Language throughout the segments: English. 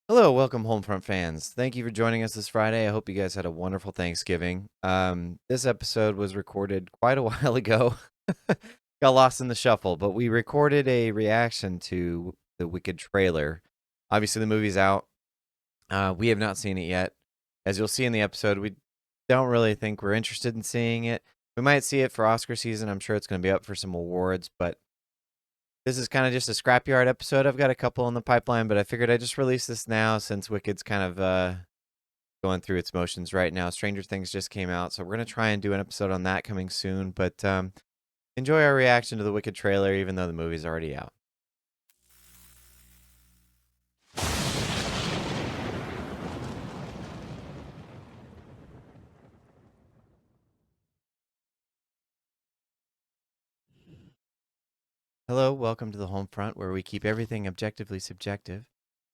Hello, welcome HolmFront fans. Thank you for joining us this Friday. I hope you guys had a wonderful Thanksgiving. This episode was recorded quite a while ago. Got lost in the shuffle, but we recorded a reaction to the Wicked trailer. Obviously, the movie's out. We have not seen it yet. As you'll see in the episode, we don't really think we're interested in seeing it. We might see it for Oscar season. I'm sure it's going to be up for some awards, but this is kind of just a scrapyard episode. I've got a couple in the pipeline, but I figured I'd just release this now since Wicked's kind of going through its motions right now. Stranger Things just came out, so we're going to try and do an episode on that coming soon. But enjoy our reaction to the Wicked trailer, even though the movie's already out. Hello, welcome to the HolmFront, where we keep everything objectively subjective.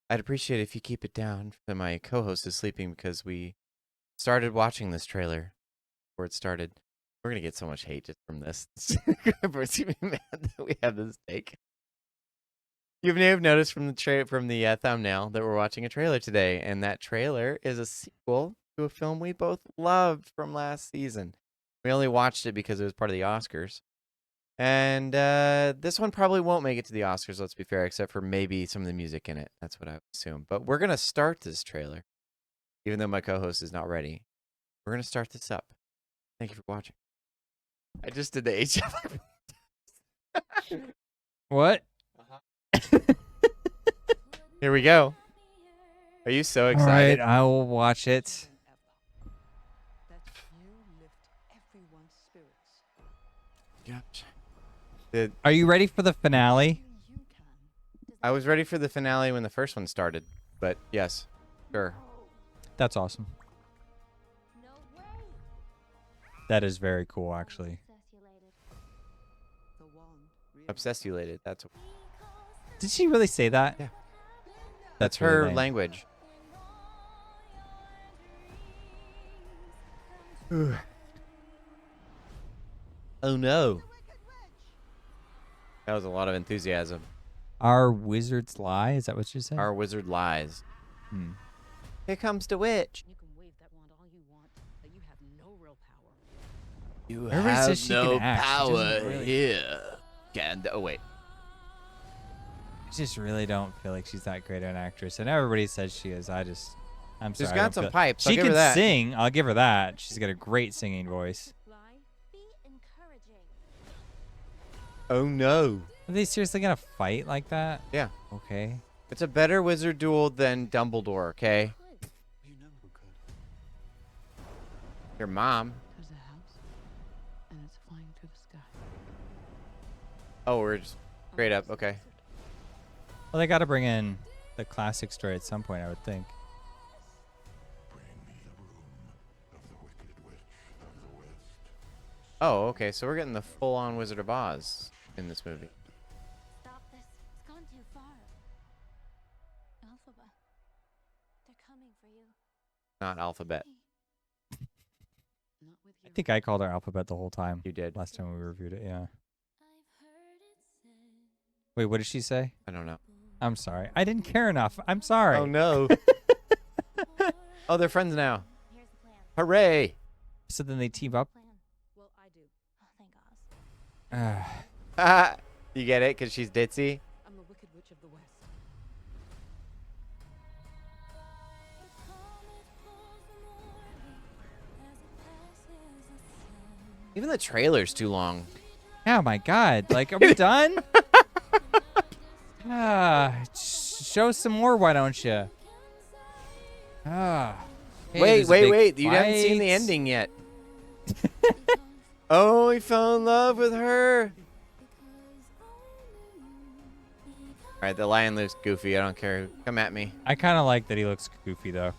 I'd appreciate it if you keep it down. My co-host is sleeping because we started watching this trailer before it started. We're gonna get so much hate just from this. Everyone's gonna be mad that we have this take. You may have noticed from the thumbnail that we're watching a trailer today, and that trailer is a sequel to a film we both loved from last season. We only watched it because it was part of the Oscars. And this one probably won't make it to the Oscars, let's be fair, except for maybe some of the music in it. That's what I would assume. But we're going to start this trailer, even though my co-host is not ready. We're going to start this up. Thank you for watching. I just did the HF. What? Here we go. Are you so All excited? right, I will watch it. Are you ready for the finale? I was ready for the finale when the first one started, but yes, sure. That's awesome. That is very cool, actually. Obsessulated. That's Did she really say that? Yeah. That's her really lame. language. Oh no. That was a lot of enthusiasm. Our wizards lie? Is that what you said? Our wizard lies. Hmm. Here comes the witch. You can wave that wand all you want, but you have no real power. You Everybody have says she no can act. She power doesn't really- here. Oh wait. I just really don't feel like she's that great of an actress, and everybody says she is. I'm sorry. She's I got don't some feel- pipes. I'll She give her can that. sing. I'll give her that. She's got a great singing voice. Be encouraging. Oh no. Are they seriously gonna fight like that? Yeah. Okay. It's a better wizard duel than Dumbledore, okay? You know who could? Your mom. There's a house, and it's flying through the sky. Oh, we're just straight up. Okay. Well, they got to bring in the classic story at some point, I would think. Oh, okay. So we're getting the full-on Wizard of Oz in this movie. Stop this. It's gone too far. Alphaba. They're coming for you. Not alphabet. Not with I you. think I called her Alphabet the whole time. You did. Last time we reviewed it, yeah. I've heard it said. Wait, what did she say? I don't know. I'm sorry. I didn't care enough. I'm sorry. Oh no. Oh, they're friends now. Here's the plan. Hooray. So then they team up. Plan. Well, I do. Oh, thank Oz. Ah, you get it? Because she's ditzy? I'm the Wicked Witch of the West. Even the trailer's too long. Oh my God! Like, are we done? Show some more, why don't you? Hey, Wait. there's a big You haven't seen the fight. ending yet. Oh, he fell in love with her. All right, the lion looks goofy. I don't care. Come at me. I kind of like that he looks goofy though.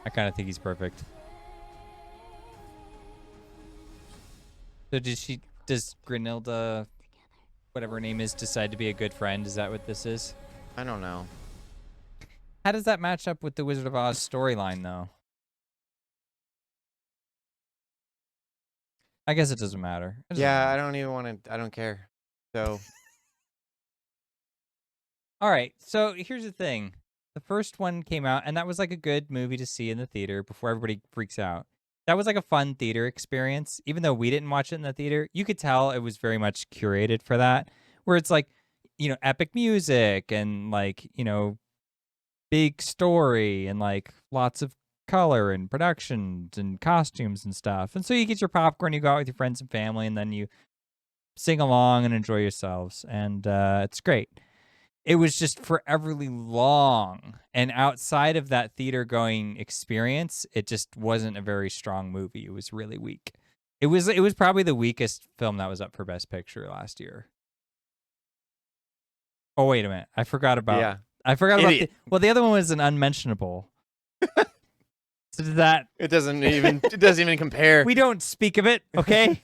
I kind of think he's perfect. So does Grenilda, whatever her name is, decide to be a good friend? Is that what this is? I don't know. How does that match up with the Wizard of Oz storyline though? I guess it doesn't matter. It doesn't Yeah, matter. I don't even want to. I don't care. So All right. So here's the thing. The first one came out, and that was like a good movie to see in the theater before everybody freaks out. That was like a fun theater experience. Even though we didn't watch it in the theater, you could tell it was very much curated for that, where it's like, epic music and like, big story and like lots of color and productions and costumes and stuff. And so you get your popcorn, you go out with your friends and family, and then you sing along and enjoy yourselves. And it's great. It was just foreverly long. And outside of that theater going experience, it just wasn't a very strong movie. It was really weak. It was probably the weakest film that was up for Best Picture last year. Oh, wait a minute. I forgot about Idiot. the other one was an unmentionable. So that It doesn't even compare. we don't speak of it, okay?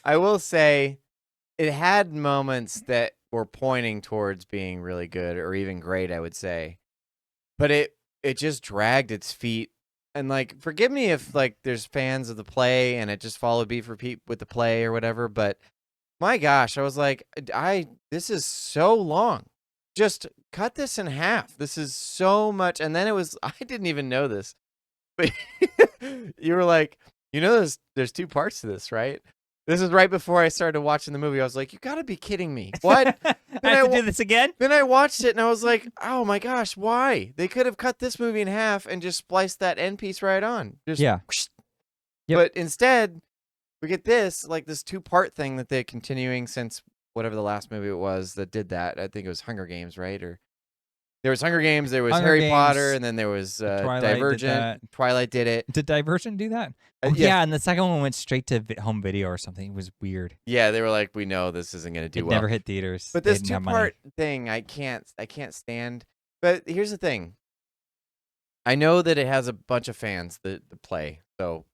I will say it had moments that were pointing towards being really good or even great, I would say. But it just dragged its feet. And like, forgive me if like there's fans of the play and it just followed beat for beat with the play or whatever, but my gosh, I was like, this is so long. Just cut this in half. This is so much. And then I didn't even know this, but you were like, there's two parts to this, right? This is right before I started watching the movie. I was like, you got to be kidding me. What? I have to do this again? Then I watched it and I was like, oh my gosh, why? They could have cut this movie in half and just spliced that end piece right on. Just, Yeah. Yep. But instead, we get this two-part thing that they're continuing since whatever the last movie it was that did that. I think it was Hunger Games, right? Or there was Hunger Games, there was Hunger Harry Games, Potter, and then there was Twilight did Divergent. that. Twilight did it. Did Divergent do that? Yeah. Yeah, and the second one went straight to home video or something. It was weird. Yeah, they were like, we know this isn't going to do It well. never hit theaters. But They this didn't have money. two-part thing, I can't stand. But here's the thing. I know that it has a bunch of fans that play, so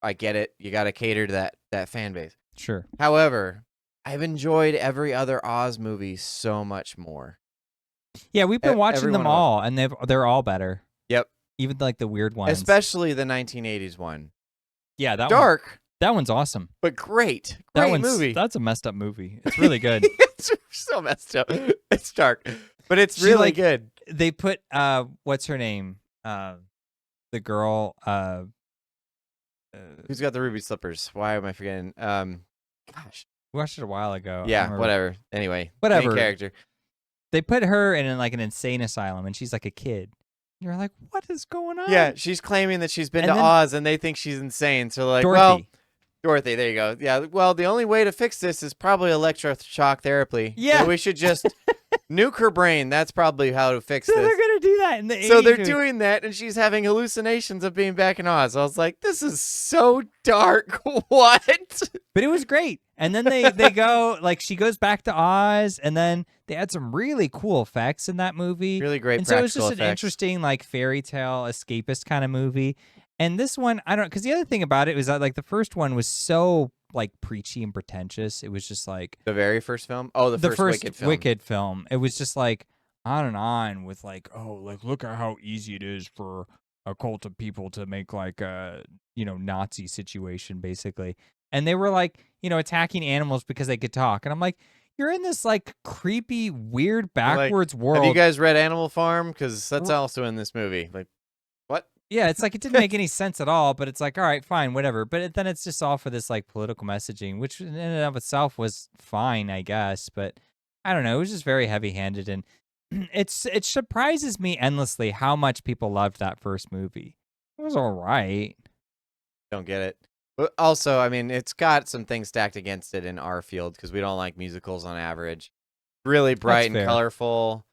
I get it. You got to cater to that fan base. Sure. However, I've enjoyed every other Oz movie so much more. Yeah, we've been Every watching one them of them. all, and they're all better. Yep. Even like the weird ones. Especially the 1980s one. Yeah, that Dark, that one's awesome. but great. That Great one's movie. That's a messed up movie. It's really good. It's so messed up. It's dark, but it's She, really like, good. They put what's her name? The girl Who's got the ruby slippers? Why am I forgetting? Gosh. we watched it a while ago. I Yeah, don't remember. whatever. Anyway, Whatever. main character. They put her in like an insane asylum, and she's like a kid. You're like, what is going on? Yeah, she's claiming that she's been And to then- Oz, and they think she's insane. So they're like, Dorothy. well, Dorothy, there you go. Yeah, well, the only way to fix this is probably electroshock therapy. Yeah. So we should just nuke her brain. That's probably how to fix So this. they're gonna do that in the So 80s they're movie. doing that, and she's having hallucinations of being back in Oz. I was like, this is so dark. What? But it was great. And then they go like she goes back to Oz, and then they had some really cool effects in that movie. Really great And so it was practical just an effects. interesting like fairy tale escapist kind of movie. And this one, I don't, because the other thing about it was that like the first one was so like preachy and pretentious. It was just like The very first film? Oh, the first Wicked film. It was just like on and on with like, oh, like look at how easy it is for a cult of people to make like a Nazi situation basically. And they were like, attacking animals because they could talk. And I'm like, you're in this like creepy, weird, backwards world. Have you guys read Animal Farm? Because that's also in this movie. Like, what? Yeah, it's like it didn't make any sense at all, but it's like, all right, fine, whatever. But then it's just all for this like political messaging, which in and of itself was fine, I guess. But I don't know, it was just very heavy-handed, and it surprises me endlessly how much people loved that first movie. It was all right. Don't get it. But also, I mean, it's got some things stacked against it in our field because we don't like musicals on average. Really bright and fair. colorful.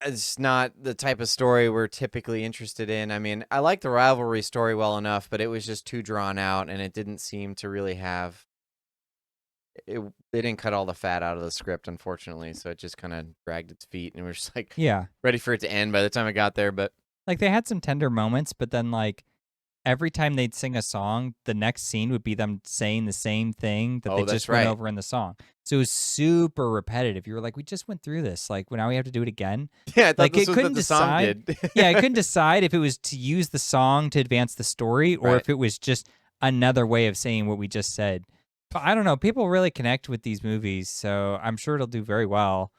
It's not the type of story we're typically interested in. I mean, I like the rivalry story well enough, but it was just too drawn out, and it didn't seem to really have. They didn't cut all the fat out of the script, unfortunately, so it just kind of dragged its feet, and we're just like Yeah. ready for it to end by the time I got there. But Like they had some tender moments, but then like every time they'd sing a song, the next scene would be them saying the same thing that Oh, they that's just went right. over in the song. So it was super repetitive. You were like, we just went through this. Like, well, now we have to do it again. yeah, I thought Like, this it was couldn't what the song decide. did. Yeah, I couldn't decide if it was to use the song to advance the story or Right. if it was just another way of saying what we just said. But I don't know. People really connect with these movies, so I'm sure it'll do very well.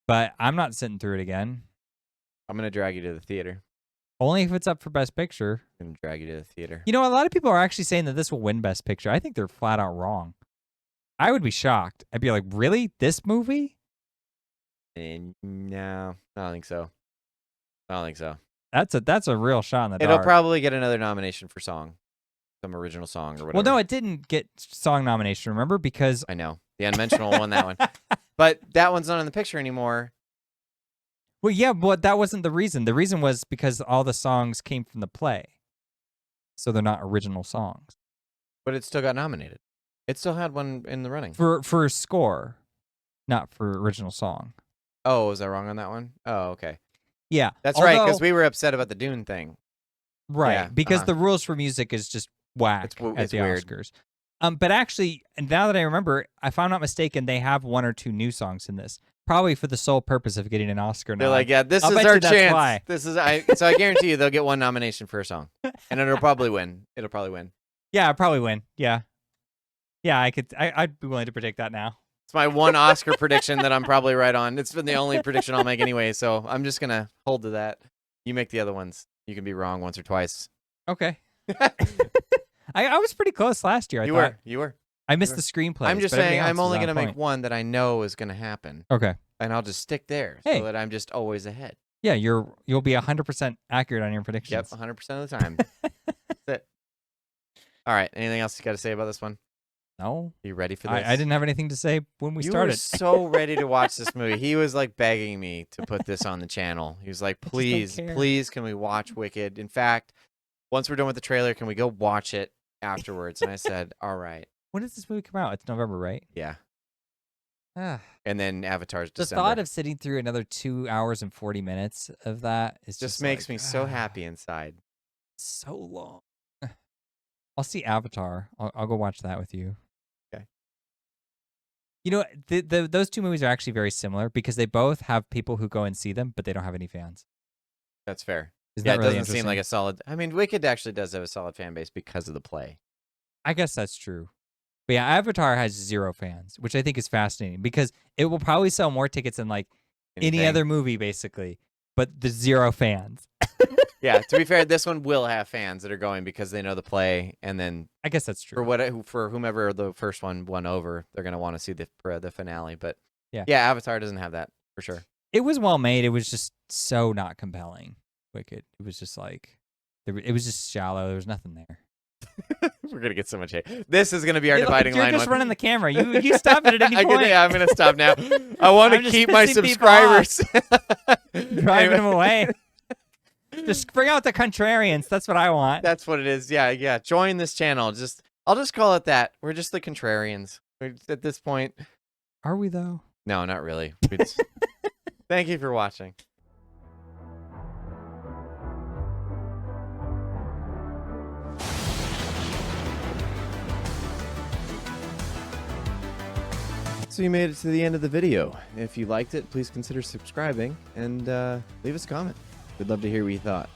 But I'm not sitting through it again. I'm gonna drag you to the theater. Only if it's up for Best Picture. I'm gonna drag you to the theater. You know, a lot of people are actually saying that this will win Best Picture. I think they're flat out wrong. I would be shocked. I'd be like, really? This movie? And no, I don't think so. I don't think so. That's a real shot in the It'll dark. probably get another nomination for song, some original song or whatever. Well, no, it didn't get song nomination, remember? Because I know the Unmentionable won that one, but that one's not in the picture anymore. well, yeah, but that wasn't the reason. The reason was because all the songs came from the play. So they're not original songs. But it still got nominated. It still had one in the running. For score, not for original song. Oh, was I wrong on that one? Oh, okay. Yeah. That's right, because although- we were upset about the Dune thing. Right, Yeah, because the rules for music is just whack at it's the weird. Oscars. But actually, now that I remember, if I'm not mistaken, they have one or two new songs in this, probably for the sole purpose of getting an Oscar. They're nod. like, yeah, this I'll is bet our you that's chance. why. This is so I guarantee you they'll get one nomination for a song, and it'll probably win. It'll probably win. Yeah, I'd probably win. Yeah, I'd be willing to predict that now. It's my one Oscar prediction that I'm probably right on. It's been the only prediction I'll make anyway, so I'm just gonna hold to that. You make the other ones. You can be wrong once or twice. Okay. I was pretty close last year. You were. I missed were. the screenplay. I'm just saying I'm only gonna make one that I know is gonna happen, Okay. and I'll just stick there Hey. so that I'm just always ahead. Yeah, you'll be 100% accurate on your predictions. Yep, 100% of the time. That's it. All right. Anything else you got to say about this one? No, You ready for this? I didn't have anything to say when we You started. were so ready to watch this movie. He was like begging me to put this on the channel. He was like, don't please, care." please, can we watch Wicked? In fact, once we're done with the trailer, can we go watch it afterwards? And I said, all right. When does this movie come out? It's November, right? Yeah. Ah. And then Avatar's The December. thought of sitting through another 2 hours and 40 minutes of that is just just makes like, me so happy inside. So long. I'll see Avatar. I'll go watch that with you. Okay. You know, those two movies are actually very similar because they both have people who go and see them, but they don't have any fans. That's fair. Isn't Yeah, that it really doesn't seem like interesting? a solid. I mean, Wicked actually does have a solid fan base because of the play. I guess that's true. But yeah, Avatar has 0 fans, which I think is fascinating because it will probably sell more tickets than like any Anything. other movie, basically. But the 0 fans. Yeah, to be fair, this one will have fans that are going because they know the play, and then I guess that's true. for whomever the first one won over, they're gonna want to see the finale. But Yeah. Avatar doesn't have that for sure. It was well made. It was just so not compelling. Wicked. It was just like, it was just shallow. There was nothing there. We're gonna get so much hate. This is gonna be our Hey, look, dividing you're line. just running the camera. You stop it at any point. I'm gonna stop now. I want to I'm just keep my pissing people off. subscribers. Driving them away. Just bring out the contrarians. That's what I want. That's what it is. Yeah. Join this channel. I'll just call it that. We're just the contrarians. At this point. Are we though? No, not really. Thank you for watching. So you made it to the end of the video. If you liked it, please consider subscribing and leave us a comment. We'd love to hear what you thought.